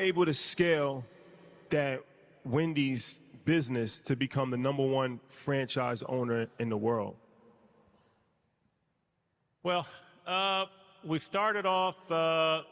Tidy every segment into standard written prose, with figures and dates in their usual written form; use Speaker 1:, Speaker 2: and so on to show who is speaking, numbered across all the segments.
Speaker 1: able to scale that Wendy's business to become the #1 franchise owner in the world?
Speaker 2: Well, we started off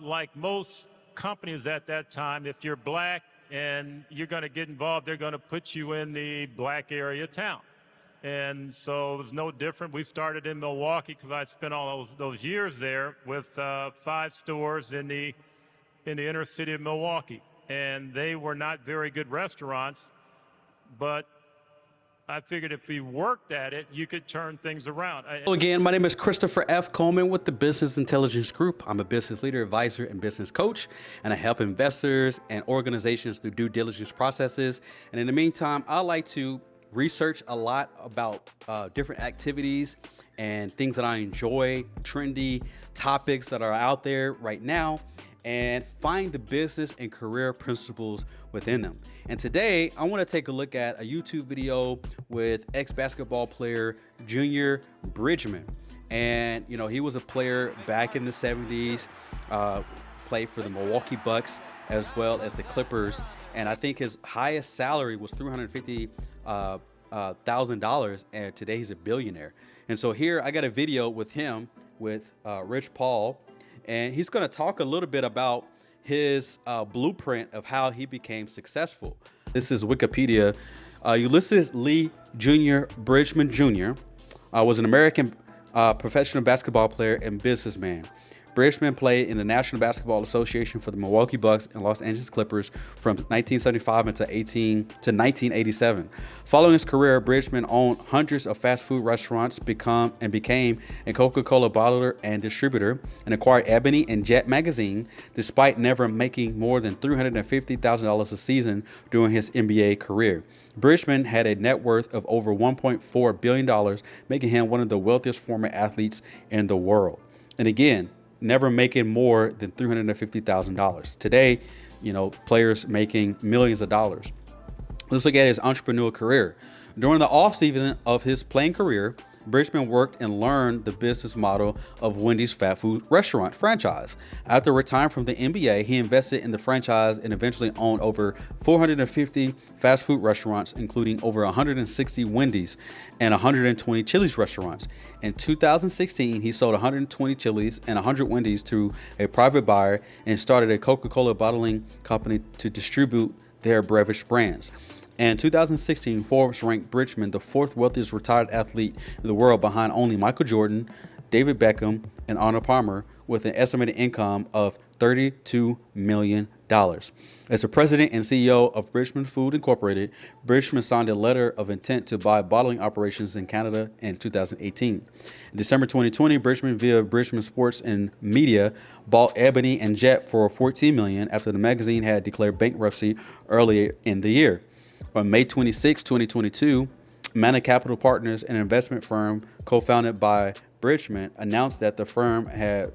Speaker 2: like most companies at that time. If you're black and you're going to get involved, they're going to put you in the black area town. And so it was no different. We started in Milwaukee because I spent all those years there with 5 stores in the inner city of Milwaukee. And they were not very good restaurants, but I figured if we worked at it, you could turn things around.
Speaker 3: Hello again, my name is Christopher F. Coleman with the Business Intelligence Group. I'm a business leader, advisor, and business coach, and I help investors and organizations through due diligence processes. And in the meantime, I like to research a lot about different activities and things that I enjoy, trendy topics that are out there right now, and find the business and career principles within them. And today I want to take a look at a YouTube video with ex-basketball player Junior Bridgeman. And you know, he was a player back in the 70s, played for the Milwaukee Bucks as well as the Clippers, and I think his highest salary was $350,000, and today he's a billionaire. And so here I got a video with him with Rich Paul, and he's going to talk a little bit about his blueprint of how he became successful. This is Wikipedia. Ulysses Lee Junior Bridgeman Jr. Was an American professional basketball player and businessman. Bridgeman played in the National Basketball Association for the Milwaukee Bucks and Los Angeles Clippers from 1975 to 1987. Following his career, Bridgeman owned hundreds of fast food restaurants, became a Coca-Cola bottler and distributor, and acquired Ebony and Jet magazine, despite never making more than $350,000 a season during his NBA career. Bridgeman had a net worth of over $1.4 billion, making him one of the wealthiest former athletes in the world. And again, never making more than $350,000. Today, you know, players making millions of dollars. Let's look at his entrepreneurial career. During the off-season of his playing career, Bridgeman worked and learned the business model of Wendy's fast food restaurant franchise. After retiring from the NBA, he invested in the franchise and eventually owned over 450 fast food restaurants, including over 160 Wendy's and 120 Chili's restaurants. In 2016, he sold 120 Chili's and 100 Wendy's to a private buyer and started a Coca-Cola bottling company to distribute their beverage brands. In 2016, Forbes ranked Bridgeman the 4th wealthiest retired athlete in the world, behind only Michael Jordan, David Beckham, and Arnold Palmer, with an estimated income of $32 million. As the president and CEO of Bridgeman Food Incorporated, Bridgeman signed a letter of intent to buy bottling operations in Canada in 2018. In December 2020, Bridgeman, via Bridgeman Sports and Media, bought Ebony and Jet for $14 million after the magazine had declared bankruptcy earlier in the year. On May 26, 2022, Mana Capital Partners, an investment firm co-founded by Bridgeman, announced that the firm had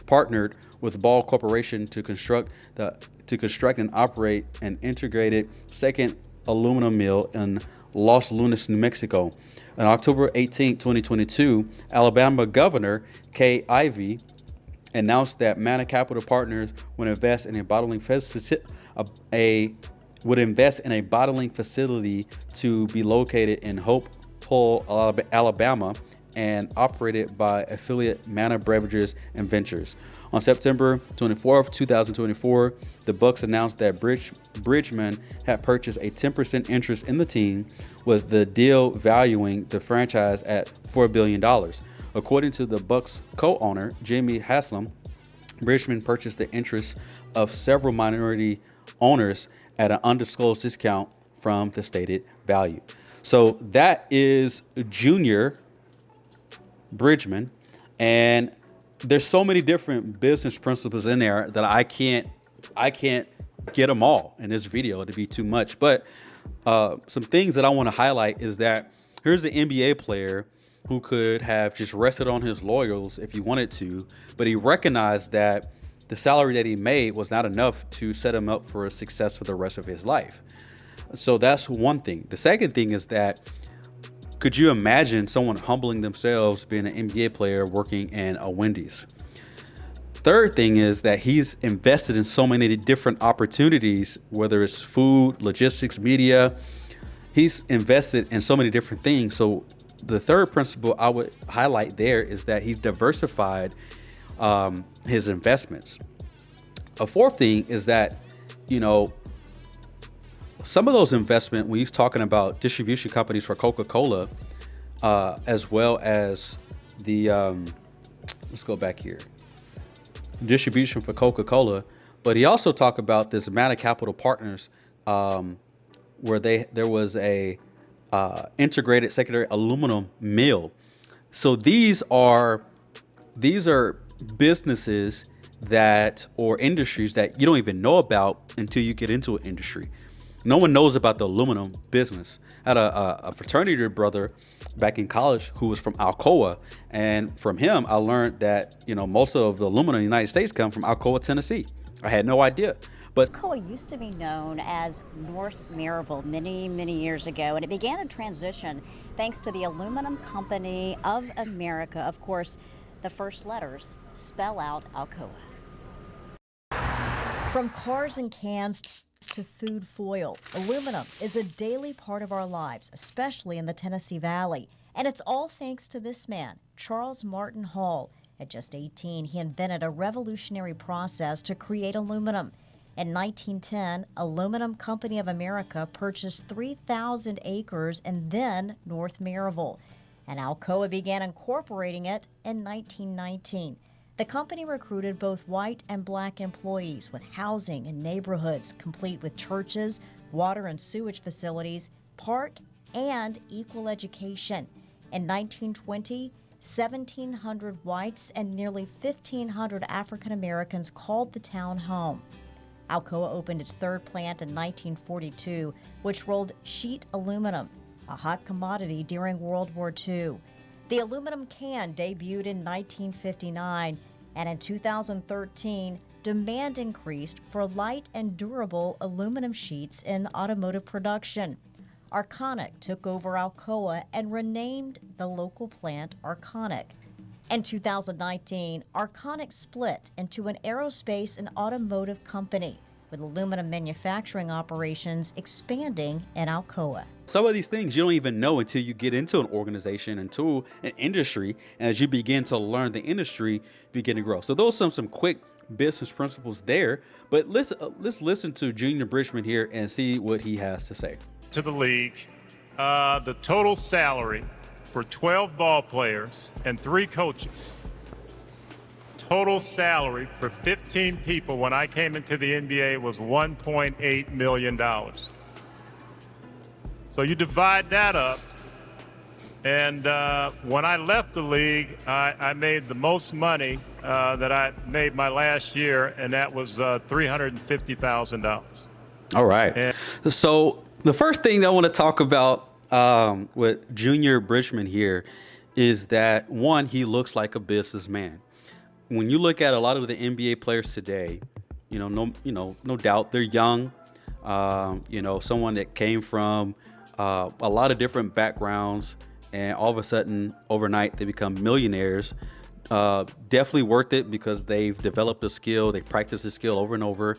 Speaker 3: partnered with Ball Corporation to construct and operate an integrated second aluminum mill in Los Lunas, New Mexico. On October 18, 2022, Alabama Governor Kay Ivey announced that Mana Capital Partners would invest in a bottling facility to be located in Hope Hull, Alabama, and operated by affiliate Mana Beverages and Ventures. On September 24th, 2024, the Bucks announced that Bridgeman had purchased a 10% interest in the team, with the deal valuing the franchise at $4 billion. According to the Bucks co-owner, Jimmy Haslam, Bridgeman purchased the interest of several minority owners at an undisclosed discount from the stated value. So that is Junior Bridgeman, and there's so many different business principles in there that I can't get them all in this video. It'd be too much. But some things that I want to highlight is that here's an NBA player who could have just rested on his laurels if he wanted to, but he recognized that the salary that he made was not enough to set him up for success for the rest of his life. So that's one thing. The second thing is that, could you imagine someone humbling themselves being an NBA player working in a Wendy's? third thing is that he's invested in so many different opportunities, whether it's food, logistics, media. He's invested in so many different things. So the third principle I would highlight there is that he's diversified his investments. A fourth thing is that, you know, some of those investment, when he's talking about distribution companies for Coca-Cola, as well as the, let's go back here, distribution for Coca-Cola, but he also talked about this amount of capital partners, where there was a integrated secondary aluminum mill. So these are businesses that, or industries that you don't even know about until you get into an industry. No one knows about the aluminum business. I had a fraternity brother back in college who was from Alcoa, and from him I learned that, you know, most of the aluminum in the United States come from Alcoa, Tennessee. I had no idea. But
Speaker 4: Alcoa used to be known as North Maryville many years ago, and it began a transition thanks to the Aluminum Company of America. Of course, the first letters spell out Alcoa. From cars and cans to food foil, aluminum is a daily part of our lives, especially in the Tennessee Valley. And it's all thanks to this man, Charles Martin Hall. At just 18, he invented a revolutionary process to create aluminum. In 1910, Aluminum Company of America purchased 3,000 acres and then North Maryville, and Alcoa began incorporating it in 1919. The company recruited both white and black employees with housing in neighborhoods, complete with churches, water and sewage facilities, park, and equal education. In 1920, 1,700 whites and nearly 1,500 African Americans called the town home. Alcoa opened its third plant in 1942, which rolled sheet aluminum, a hot commodity during World War II. The aluminum can debuted in 1959, and in 2013, demand increased for light and durable aluminum sheets in automotive production. Arconic took over Alcoa and renamed the local plant Arconic. In 2019, Arconic split into an aerospace and automotive company, with aluminum manufacturing operations expanding in Alcoa.
Speaker 3: some of these things you don't even know until you get into an organization, into an industry, and as you begin to learn the industry, you begin to grow. So those are some quick business principles there. But let's listen to Junior Bridgeman here and see what he has to say.
Speaker 2: To the league, the total salary for 12 ball players and 3 coaches, total salary for 15 people when I came into the NBA was $1.8 million. So you divide that up, and when I left the league, I made the most money that I made my last year, and that was $350,000.
Speaker 3: All right. So the first thing I want to talk about with Junior Bridgeman here is that, one, he looks like a businessman. When you look at a lot of the NBA players today, no doubt they're young. Someone that came from a lot of different backgrounds, and all of a sudden, overnight, they become millionaires. Definitely worth it because they've developed a skill, they practice the skill over and over.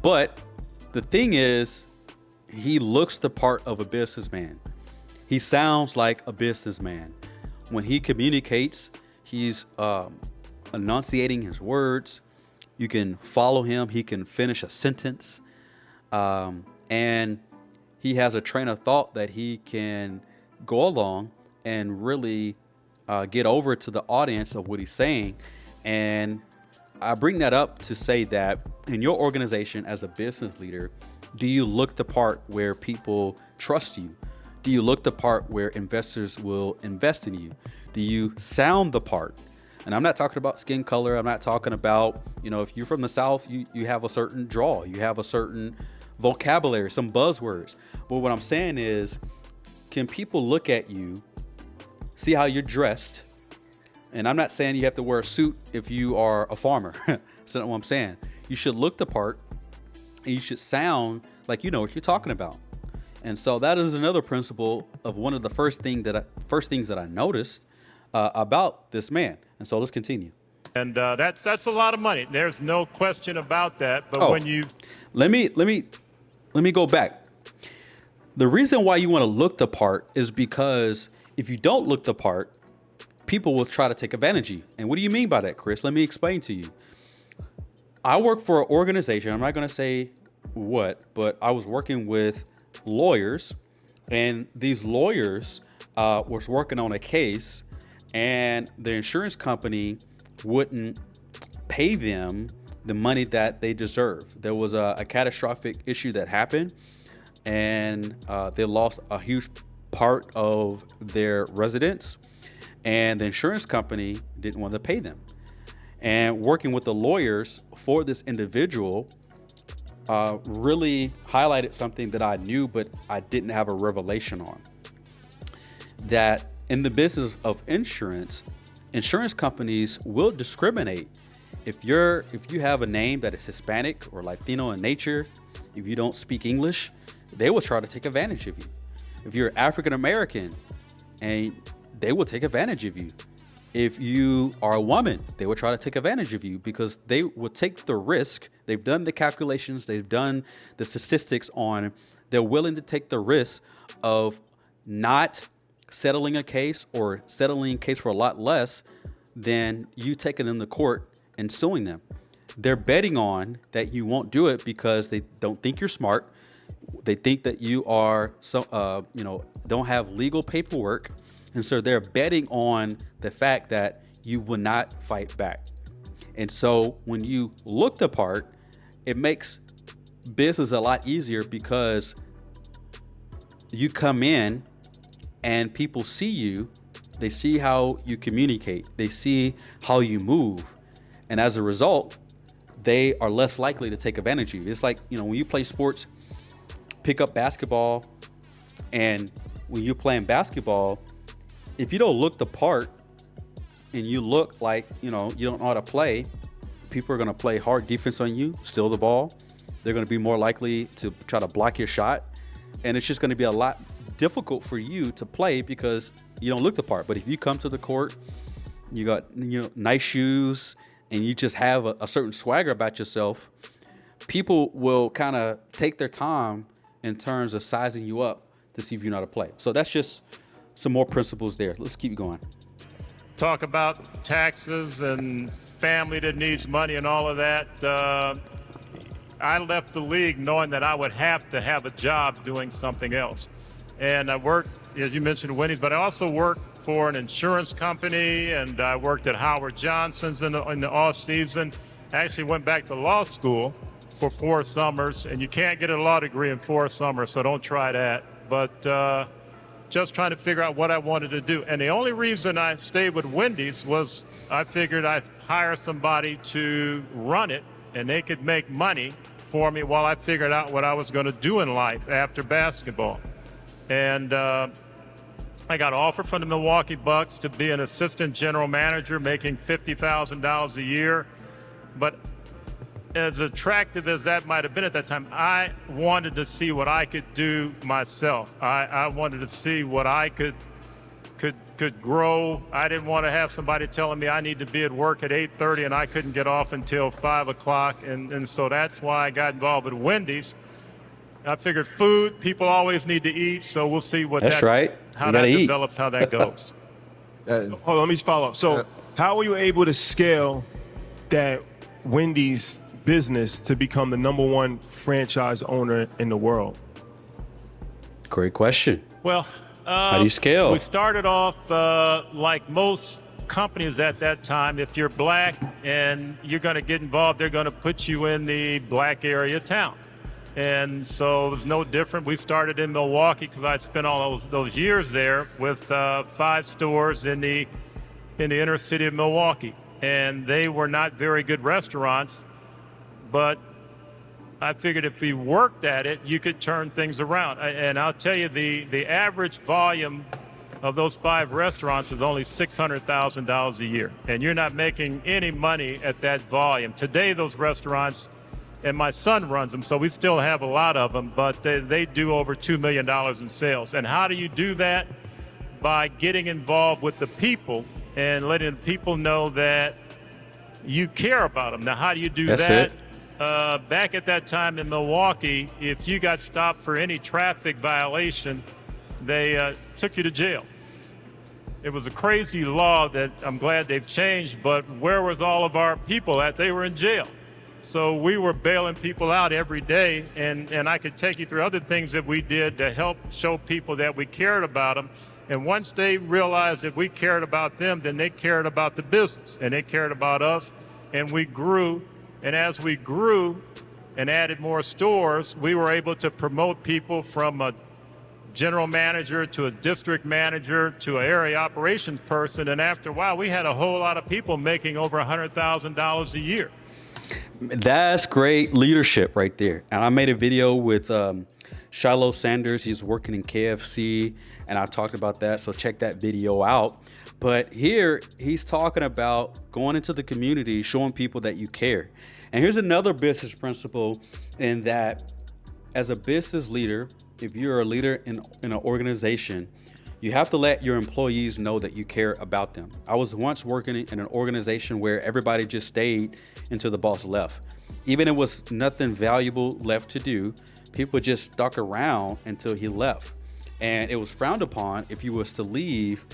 Speaker 3: But the thing is, he looks the part of a businessman. He sounds like a businessman. When he communicates, he's enunciating his words. You can follow him. He can finish a sentence. And he has a train of thought that he can go along and really get over to the audience of what he's saying. And I bring that up to say that in your organization as a business leader, do you look the part where people trust you? Do you look the part where investors will invest in you? Do you sound the part? And I'm not talking about skin color. I'm not talking about, if you're from the South, you have a certain drawl, you have a certain vocabulary, some buzzwords. But what I'm saying is, can people look at you, see how you're dressed? And I'm not saying you have to wear a suit if you are a farmer. That's not what I'm saying. You should look the part, and you should sound like you know what you're talking about. And so that is another principle of one of the first things that I noticed about this man. And so let's continue.
Speaker 2: And that's a lot of money. There's no question about that. But
Speaker 3: Oh,
Speaker 2: when you
Speaker 3: let me go back. The reason why you want to look the part is because if you don't look the part, people will try to take advantage of you. And what do you mean by that, Chris? Let me explain to you. I work for an organization. I'm not going to say what, but I was working with lawyers, and these lawyers was working on a case, and the insurance company wouldn't pay them the money that they deserve. There was a catastrophic issue that happened, and they lost a huge part of their residents, and the insurance company didn't want to pay them. And working with the lawyers for this individual really highlighted something that I knew, but I didn't have a revelation on. That in the business of insurance, insurance companies will discriminate. If you have a name that is Hispanic or Latino in nature, if you don't speak English, they will try to take advantage of you. If you're African American, and they will take advantage of you. If you are a woman, they will try to take advantage of you because they will take the risk. They've done the calculations, they've done the statistics on, they're willing to take the risk of not settling a case or settling a case for a lot less than you taking them to court and suing them. They're betting on that you won't do it because they don't think you're smart. They think that you are don't have legal paperwork. And so they're betting on the fact that you will not fight back. And so when you look the part, it makes business a lot easier because you come in and people see you, they see how you communicate, they see how you move. And as a result, they are less likely to take advantage of you. It's like, when you play sports, pick up basketball, and when you're playing basketball, if you don't look the part and you look like, you don't know how to play, people are going to play hard defense on you, steal the ball. They're going to be more likely to try to block your shot. And it's just going to be a lot difficult for you to play because you don't look the part. But if you come to the court, you got, nice shoes, and you just have a certain swagger about yourself, people will kind of take their time in terms of sizing you up to see if you know how to play. So that's just some more principles there. Let's keep going.
Speaker 2: talk about taxes and family that needs money and all of that, I left the league knowing that I would have to have a job doing something else. And I worked, as you mentioned, Wendy's, but I also worked for an insurance company, and I worked at Howard Johnson's in the off season. I actually went back to law school for 4 summers, and you can't get a law degree in 4 summers, so don't try that. But just trying to figure out what I wanted to do. And the only reason I stayed with Wendy's was I figured I'd hire somebody to run it, and they could make money for me while I figured out what I was going to do in life after basketball. And I got an offer from the Milwaukee Bucks to be an assistant general manager making $50,000 a year. But as attractive as that might have been at that time, I wanted to see what I could do myself. I wanted to see what I could grow. I didn't want to have somebody telling me I need to be at work at 8:30 and I couldn't get off until 5 o'clock. And so that's why I got involved with Wendy's. I figured food, people always need to eat, so we'll see what
Speaker 3: That's right.
Speaker 2: how that develops, how that goes.
Speaker 1: Hold on, let me just follow up. So how were you able to scale that Wendy's business to become the #1 franchise owner in the world?
Speaker 3: Great question.
Speaker 2: Well,
Speaker 3: how do you scale?
Speaker 2: We started off like most companies at that time. If you're black and you're going to get involved, they're going to put you in the black area town. And so it was no different. We started in Milwaukee because I'd spent all those years there with 5 stores in the inner city of Milwaukee. And they were not very good restaurants, but I figured if we worked at it, you could turn things around. And I'll tell you, the average volume of those 5 restaurants was only $600,000 a year. And you're not making any money at that volume. Today, those restaurants, and my son runs them, so we still have a lot of them, but they do over $2 million in sales. And how do you do that? By getting involved with the people and letting people know that you care about them. Now, how do you do
Speaker 3: That's
Speaker 2: that?
Speaker 3: it.
Speaker 2: Back at that time in Milwaukee, if you got stopped for any traffic violation, they took you to jail. It was a crazy law that I'm glad they've changed, but where was all of our people at? They were in jail. So we were bailing people out every day, and I could take you through other things that we did to help show people that we cared about them. And once they realized that we cared about them, then they cared about the business, and they cared about us, and we grew. And as we grew and added more stores, we were able to promote people from a general manager to a district manager to an area operations person. And after a while, we had a whole lot of people making over $100,000 a year.
Speaker 3: That's great leadership right there. And I made a video with Shiloh Sanders. He's working in KFC, and I talked about that. So check that video out. But here he's talking about going into the community, showing people that you care. And here's another business principle in that as a business leader, if you're a leader in an organization, you have to let your employees know that you care about them. I was once working in an organization where everybody just stayed until the boss left. Even if it was nothing valuable left to do, people just stuck around until he left. And it was frowned upon if you was to leave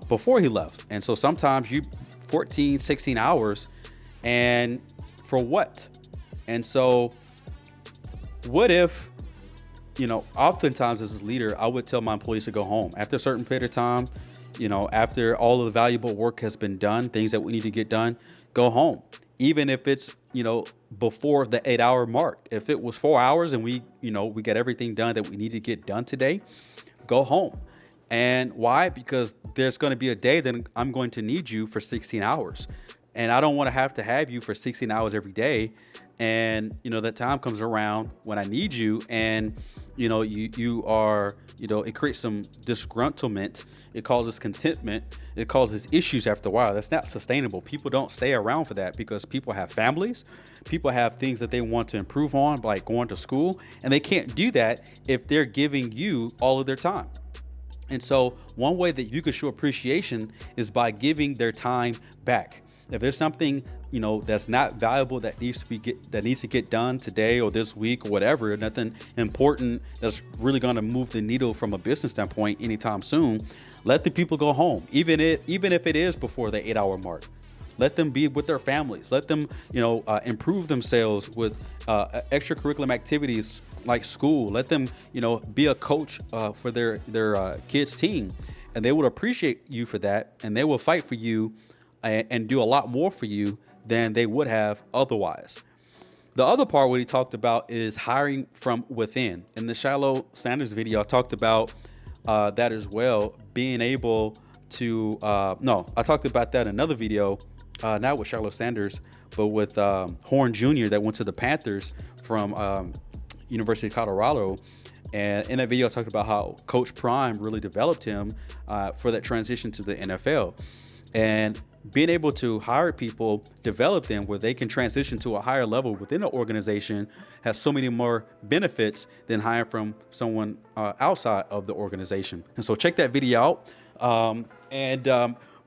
Speaker 3: before he left. And so sometimes you 14, 16 hours, and for what? And so what if, oftentimes as a leader, I would tell my employees to go home after a certain period of time, after all of the valuable work has been done, things that we need to get done, go home. Even if it's, before the 8-hour mark. If it was 4 hours and we got everything done that we need to get done today, go home. And why? Because there's going to be a day that I'm going to need you for 16 hours. And I don't want to have you for 16 hours every day. And, that time comes around when I need you, and, you are, it creates some disgruntlement. It causes contentment. It causes issues after a while. That's not sustainable. People don't stay around for that because people have families. People have things that they want to improve on, like going to school, and they can't do that if they're giving you all of their time. And so one way that you can show appreciation is by giving their time back. If there's something, that's not valuable that needs to get done today or this week or whatever, nothing important that's really going to move the needle from a business standpoint anytime soon, let the people go home. Even if it is before the 8-hour mark, let them be with their families. Let them, improve themselves with extracurricular activities like school. Let them, be a coach for their kids' team, and they would appreciate you for that, and they will fight for you and do a lot more for you than they would have otherwise. The other part what he talked about is hiring from within. In the Shiloh Sanders video, I talked about that as well, being able to, I talked about that in another video, not with Shiloh Sanders, but with Horn Jr. that went to the Panthers from University of Colorado. And in that video, I talked about how Coach Prime really developed him for that transition to the NFL. And being able to hire people, develop them where they can transition to a higher level within the organization has so many more benefits than hiring from someone outside of the organization. And so check that video out.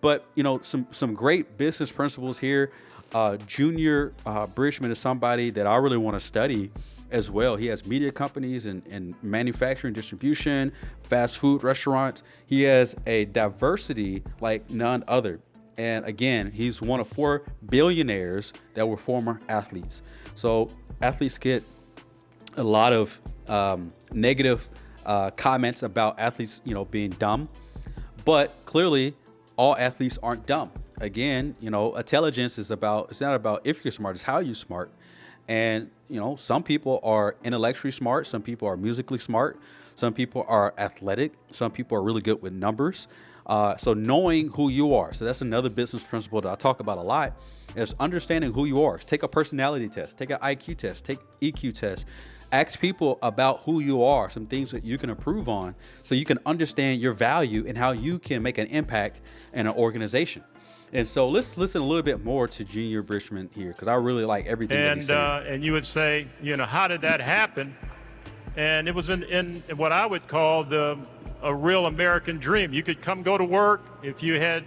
Speaker 3: But some great business principles here. Junior Bridgeman is somebody that I really want to study as well. He has media companies and manufacturing, distribution, fast food restaurants. He has a diversity like none other. And again, he's one of 4 billionaires that were former athletes. So athletes get a lot of negative comments about athletes, being dumb. But clearly, all athletes aren't dumb. Again, intelligence it's not about if you're smart, it's how you're smart. And, some people are intellectually smart. Some people are musically smart. Some people are athletic. Some people are really good with numbers. So knowing who you are. So that's another business principle that I talk about a lot, is understanding who you are. Take a personality test, take an IQ test, take EQ test. Ask people about who you are, some things that you can improve on so you can understand your value and how you can make an impact in an organization. And so let's listen a little bit more to Junior Bridgeman here, because I really like everything that he said.
Speaker 2: And you would say, how did that happen? And it was in what I would call a real American dream. You could come go to work if you had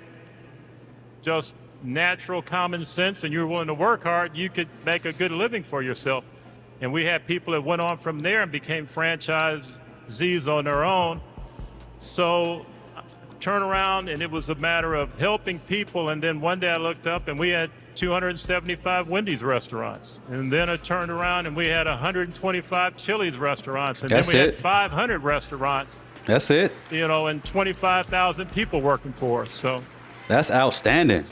Speaker 2: just natural common sense and you're willing to work hard, you could make a good living for yourself. And we had people that went on from there and became franchisees on their own. So turn around, and it was a matter of helping people. And then one day I looked up and we had 275 Wendy's restaurants. And then I turned around and we had 125 Chili's restaurants. And
Speaker 3: That's
Speaker 2: then we
Speaker 3: it.
Speaker 2: had 500 restaurants,
Speaker 3: That's it.
Speaker 2: you know, and 25,000 people working for us. So
Speaker 3: That's outstanding.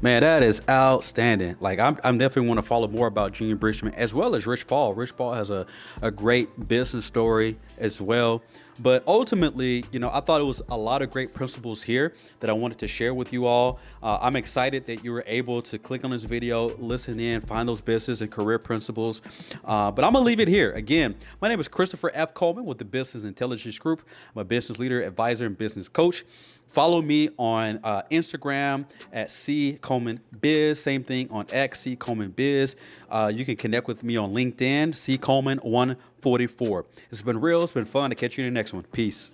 Speaker 3: Man, that is outstanding. Like, I'm definitely want to follow more about Junior Bridgeman as well as Rich Paul. Rich Paul has a great business story as well. But ultimately, you know, I thought it was a lot of great principles here that I wanted to share with you all. I'm excited that you were able to click on this video, listen in, find those business and career principles. But I'm going to leave it here. Again, my name is Christopher F. Coleman with the Business Intelligence Group. I'm a business leader, advisor, and business coach. Follow me on Instagram at C Coleman Biz. Same thing on X, C Coleman Biz. You can connect with me on LinkedIn, C Coleman 144. It's been real. It's been fun to catch you in the next one. Peace.